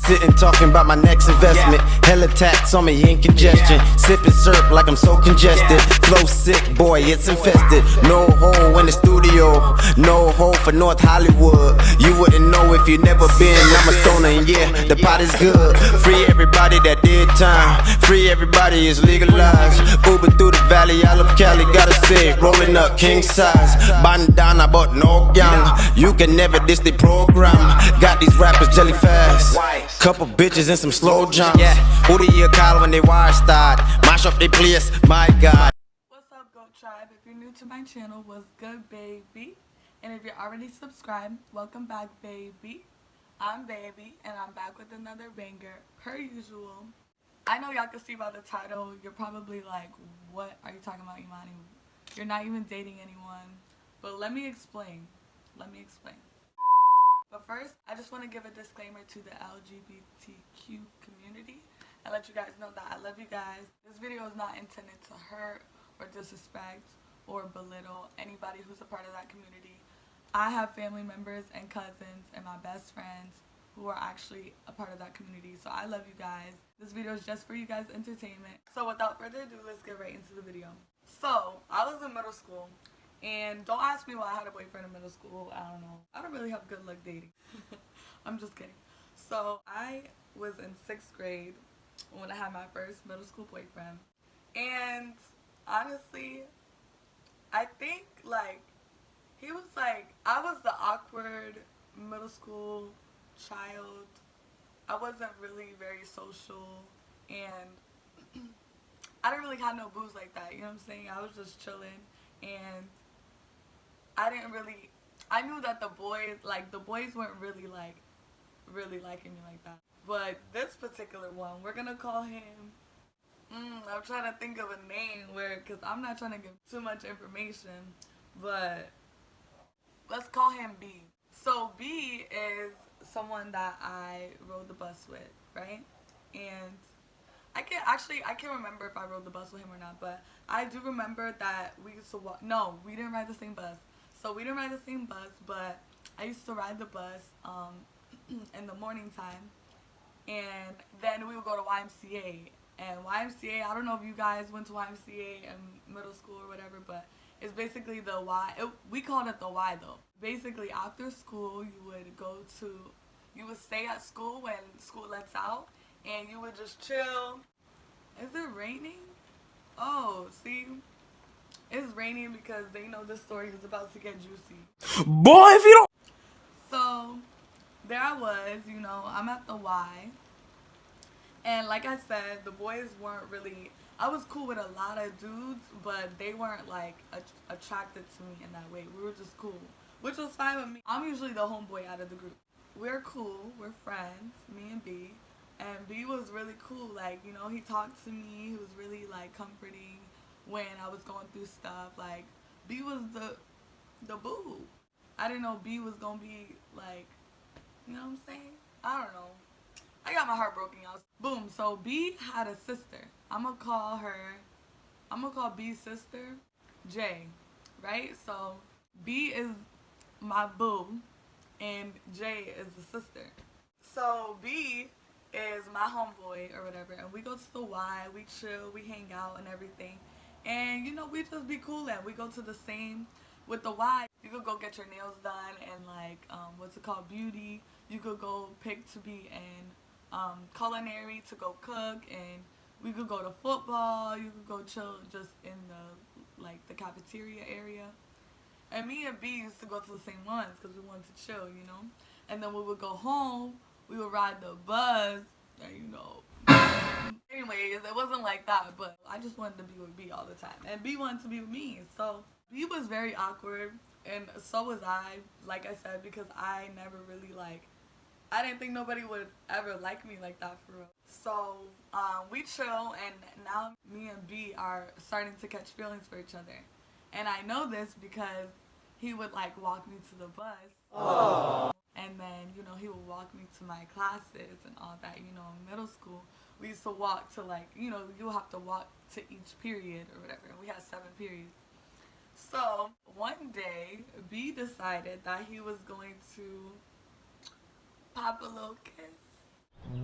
Sitting talking about my next investment. Hella tats on me in congestion. Sipping syrup like I'm so congested. Flow sick, boy, it's infested. No hole in the studio. No hole for North Hollywood. You wouldn't know if you never been. I'm a stoner and yeah, the pot is good. Free everybody that did time. Free everybody is legalized. Uber through the valley, I love Cali. Gotta say it, rolling up king size. Bandana but no young. You can never diss the program. Got these rappers jelly fast. Couple bitches and some slow jumps. Who do you call when they wire start? Mash up they place, my God. What's up, Goat Tribe? If you're new to my channel, what's good, baby? And if you're already subscribed, welcome back, baby. I'm Baby, and I'm back with another banger, per usual. I know y'all can see by the title, you're probably like, what are you talking about, Imani? You're not even dating anyone. But let me explain. But first, I just want to give a disclaimer to the LGBTQ community and let you guys know that I love you guys. This video is not intended to hurt or disrespect or belittle anybody who's a part of that community. I have family members and cousins and my best friends who are actually a part of that community, so I love you guys. This video is just for you guys' entertainment. So without further ado, let's get right into the video. So, I was in middle school. And don't ask me why I had a boyfriend in middle school. I don't know. I don't really have good luck dating. I'm just kidding. So I was in 6th grade when I had my first middle school boyfriend. And honestly, I think he was I was the awkward middle school child. I wasn't really very social. And I didn't really have no booze like that. You know what I'm saying? I was just chilling. And I knew that the boys weren't really liking me like that. But this particular one, we're gonna call him, I'm trying to think of a name cause I'm not trying to give too much information, but let's call him B. So B is someone that I rode the bus with, right? And I can't remember if I rode the bus with him or not, but I do remember that we used to walk. No, we didn't ride the same bus. So we didn't ride the same bus, but I used to ride the bus in the morning time, and then we would go to YMCA. And YMCA, I don't know if you guys went to YMCA in middle school or whatever, but it's basically the Y. We called it the Y though. Basically, after school, you would stay at school when school lets out, and you would just chill. Is it raining? Oh, see? It's raining because they know this story is about to get juicy. Boy, if you don't... So, there I was, I'm at the Y. And like I said, the boys weren't really... I was cool with a lot of dudes, but they weren't, attracted to me in that way. We were just cool, which was fine with me. I'm usually the homeboy out of the group. We're cool. We're friends, me and B. And B was really cool. He talked to me. He was really, comforting when I was going through stuff. B was the boo. I didn't know B was going to be, you know what I'm saying? I don't know. I got my heart broken, y'all. Boom. So B had a sister. I'm going to call B's sister J, right? So B is my boo, and J is the sister. So B is my homeboy or whatever, and we go to the Y, we chill, we hang out and everything, and we just be cool. And we go to the same with the Y. You could go get your nails done and beauty. You could go pick to be in culinary to go cook, and we could go to football. You could go chill just in the cafeteria area. And me and B used to go to the same ones because we wanted to chill, And then we would go home. We would ride the bus, and Anyways, it wasn't like that, but I just wanted to be with B all the time. And B wanted to be with me. So B was very awkward, and so was I, like I said, because I never really I didn't think nobody would ever like me like that for real. So we chill, and now me and B are starting to catch feelings for each other. And I know this because he would walk me to the bus. Aww. And then, he would walk me to my classes and all that, in middle school. We used to walk to, you have to walk to each period or whatever. And we had 7 periods. So, one day, B decided that he was going to pop a little kiss.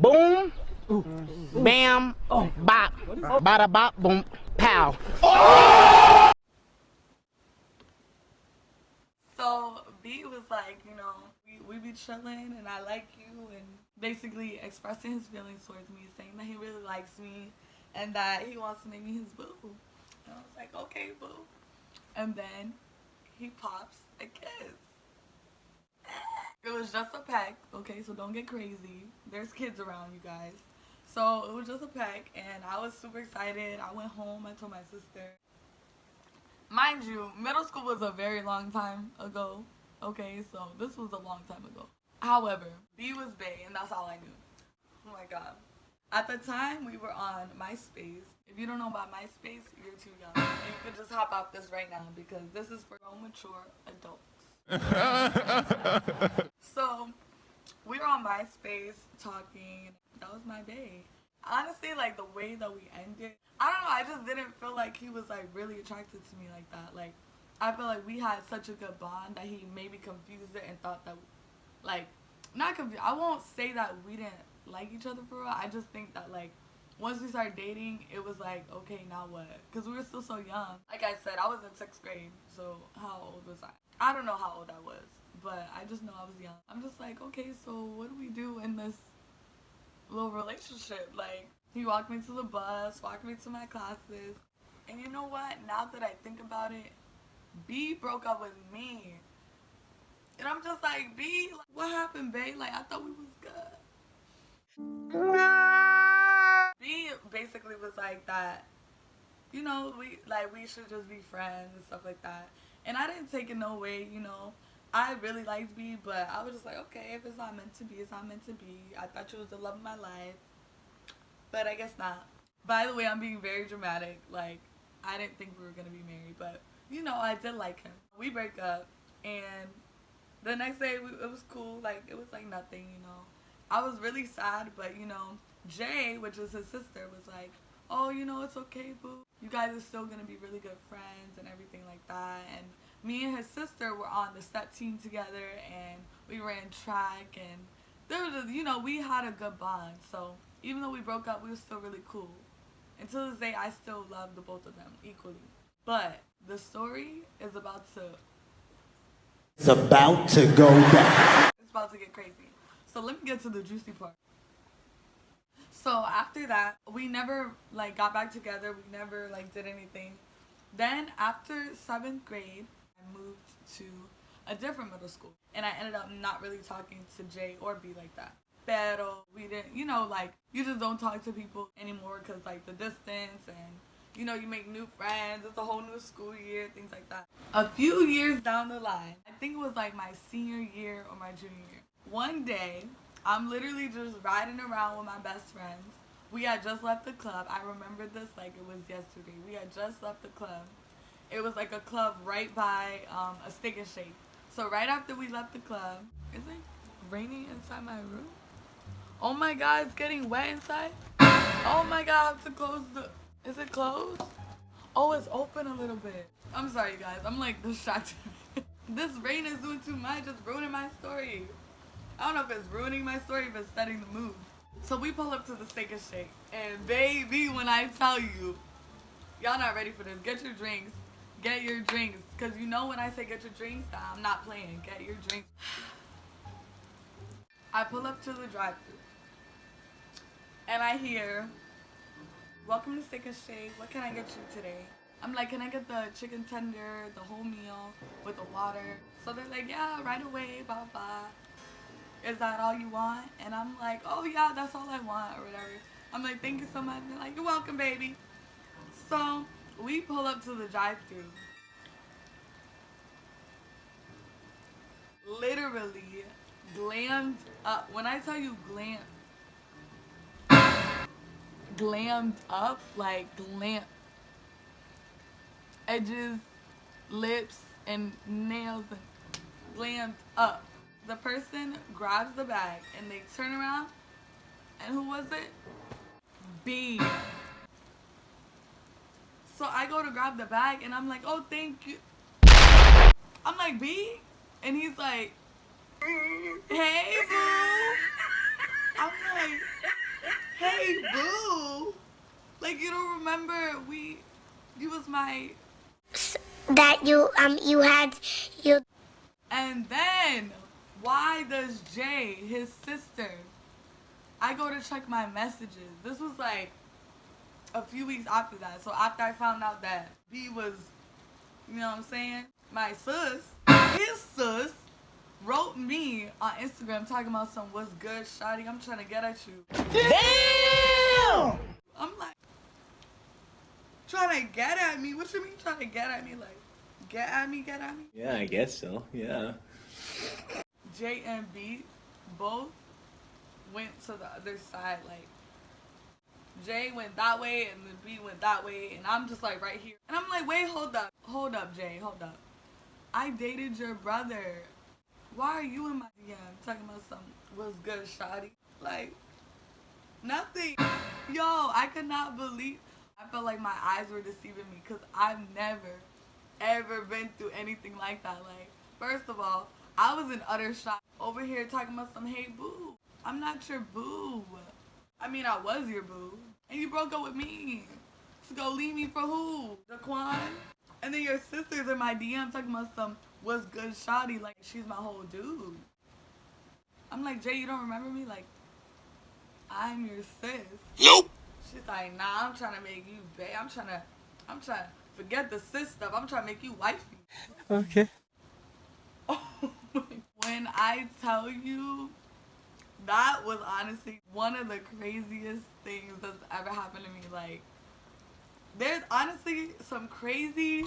Boom, bam, bop, bada bop, boom, pow. So B was like, we be chilling and I like you, and basically expressing his feelings towards me, saying that he really likes me and that he wants to make me his boo. And I was like, okay, boo. And then he pops a kiss. It was just a peck, okay, so don't get crazy. There's kids around, you guys. So it was just a peck, and I was super excited. I went home, I told my sister. Mind you, middle school was a very long time ago, okay, so this was a long time ago. However, B was bae, and that's all I knew. Oh my god. At the time, we were on MySpace. If you don't know about MySpace, you're too young. And you could just hop off this right now because this is for grown, mature adults. So, we were on MySpace talking. That was my day. Honestly, like, the way that we ended, I don't know, I just didn't feel like he was, like, really attracted to me like that. Like, I feel like we had such a good bond that he maybe confused it and thought that, like, not confused. I won't say that we didn't like each other for a while. I just think that, like, once we started dating, it was like, okay, now what? Because we were still so young. Like I said, I was in 6th grade, so how old was I? I don't know how old I was, but I just know I was young. I'm just like, okay, so what do we do in this little relationship? Like, he walked me to the bus, walked me to my classes, and you know what? Now that I think about it, B broke up with me. And I'm just like, B, like, what happened, babe? Like, I thought we was good. B basically was like that, we should just be friends and stuff like that. And I didn't take it no way, I really liked B, but I was just like, okay, if it's not meant to be, it's not meant to be. I thought you was the love of my life, but I guess not. By the way, I'm being very dramatic. Like, I didn't think we were gonna be married, but I did like him. We break up, and the next day it was cool. Like, it was like nothing, I was really sad, but Jay, which is his sister, was like, oh, it's okay, boo. You guys are still gonna be really good friends and everything like that. And me and his sister were on the step team together, and we ran track, and there was just, we had a good bond. So even though we broke up, we were still really cool. Until this day, I still love the both of them equally. But the story is about to... It's about to go down. It's about to get crazy. So let me get to the juicy part. So after that, we never got back together. We never did anything. Then after 7th grade, I moved to a different middle school, and I ended up not really talking to Jay or B like that. Pero we didn't, you just don't talk to people anymore because the distance, and you make new friends. It's a whole new school year, things like that. A few years down the line, I think it was my senior year or my junior year. One day, I'm literally just riding around with my best friends. We had just left the club. I remember this like it was yesterday. We had just left the club. It was like a club right by a Steak and Shake. So right after we left the club, is it raining inside my room? Oh my god, it's getting wet inside. Oh my god, I have to close the... Is it closed? Oh, it's open a little bit. I'm sorry, guys. I'm distracted. This rain is doing too much. It's ruining my story. I don't know if it's ruining my story, if it's setting the mood. So we pull up to the Steak and Shake. And baby, when I tell you, y'all not ready for this. Get your drinks. Get your drinks. Because when I say get your drinks, I'm not playing. Get your drinks. I pull up to the drive-thru. And I hear, welcome to Steak and Shake. What can I get you today? I'm like, can I get the chicken tender, the whole meal, with the water? So they're like, yeah, right away, blah, blah. Is that all you want? And I'm like, oh yeah, that's all I want, or whatever. I'm like, thank you so much. And they're like, you're welcome, baby. So we pull up to the drive-thru. Literally glammed up. When I tell you glammed up, glam edges, lips, and nails, and glammed up. The person grabs the bag and they turn around, and who was it? B. So I go to grab the bag and I'm like, oh, thank you. I'm like, B? And he's like, hey, boo. I'm like, remember you was my... That you had you. And then, why does Jay, his sister, I go to check my messages. This was like a few weeks after that. So after I found out that B was, you know what I'm saying? My sis, his sis, wrote me on Instagram talking about some what's good, shawty, I'm trying to get at you. Damn! I'm like, trying to get at me? What you mean trying to get at me? Like, get at me, get at me? Yeah, I guess so, yeah. J and B both went to the other side. Like, Jay went that way and then B went that way, and I'm just like right here. And I'm like, wait, hold up, Jay, hold up. I dated your brother. Why are you in my DM talking about something? What's good, shawty? Like, nothing. Yo, I could not believe. I felt like my eyes were deceiving me because I've never, ever been through anything like that. Like, first of all, I was in utter shock over here talking about some, hey, boo. I'm not your boo. I mean, I was your boo. And you broke up with me. To go leave me for who? Daquan? And then your sister's in my DM talking about some, what's good, shawty? Like, she's my whole dude. I'm like, Jay, you don't remember me? Like, I'm your sis. Nope. She's like, nah, I'm trying to make you bae. I'm trying to forget the sis stuff. I'm trying to make you wifey. Okay. Oh my. When I tell you, that was honestly one of the craziest things that's ever happened to me. Like, there's honestly some crazy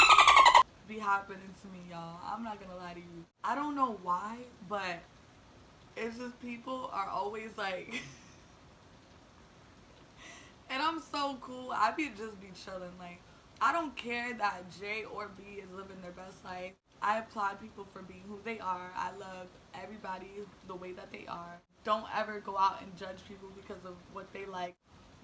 be happening to me, y'all. I'm not gonna lie to you. I don't know why, but it's just people are always like, and I'm so cool. I be chilling. Like, I don't care that J or B is living their best life. I applaud people for being who they are. I love everybody the way that they are. Don't ever go out and judge people because of what they like,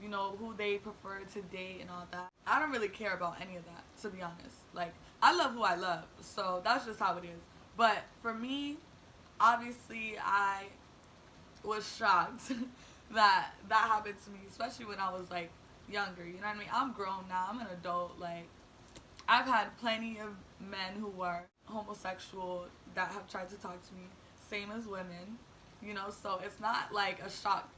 you know, who they prefer to date and all that. I don't really care about any of that, to be honest. Like, I love who I love, so that's just how it is. But for me, obviously, I was shocked that happened to me, especially when I was, like, younger, you know what I mean? I'm grown now, I'm an adult. Like, I've had plenty of men who are homosexual that have tried to talk to me, same as women, you know, so it's not like a shock.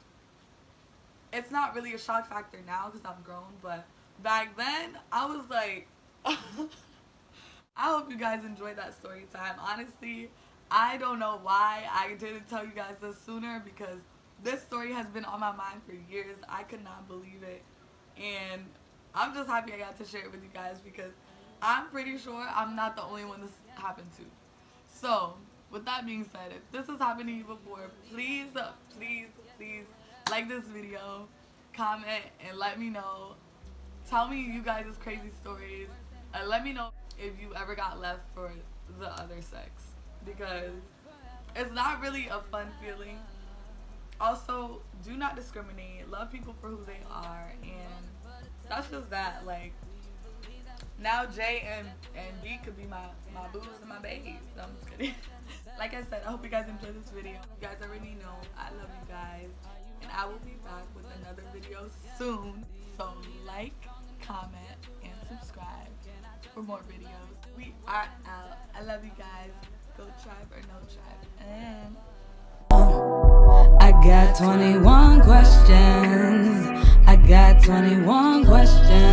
It's not really a shock factor now because I'm grown, but back then, I was like, I hope you guys enjoyed that story time. Honestly, I don't know why I didn't tell you guys this sooner because this story has been on my mind for years. I could not believe it. And I'm just happy I got to share it with you guys because I'm pretty sure I'm not the only one this happened to. So, with that being said, if this has happened to you before, please, please, please like this video, comment, and let me know. Tell me you guys' crazy stories. And let me know if you ever got left for the other sex. Because it's not really a fun feeling. Also, do not discriminate. Love people for who they are. And that's just that. Like, now J and B could be my boos and my babes. No, I'm just kidding. Like I said, I hope you guys enjoyed this video. You guys already know I love you guys. And I will be back with another video soon. So like, comment, and subscribe for more videos. We are out. I love you guys. Go tribe or no tribe. And I got 21 questions. I got 21 questions.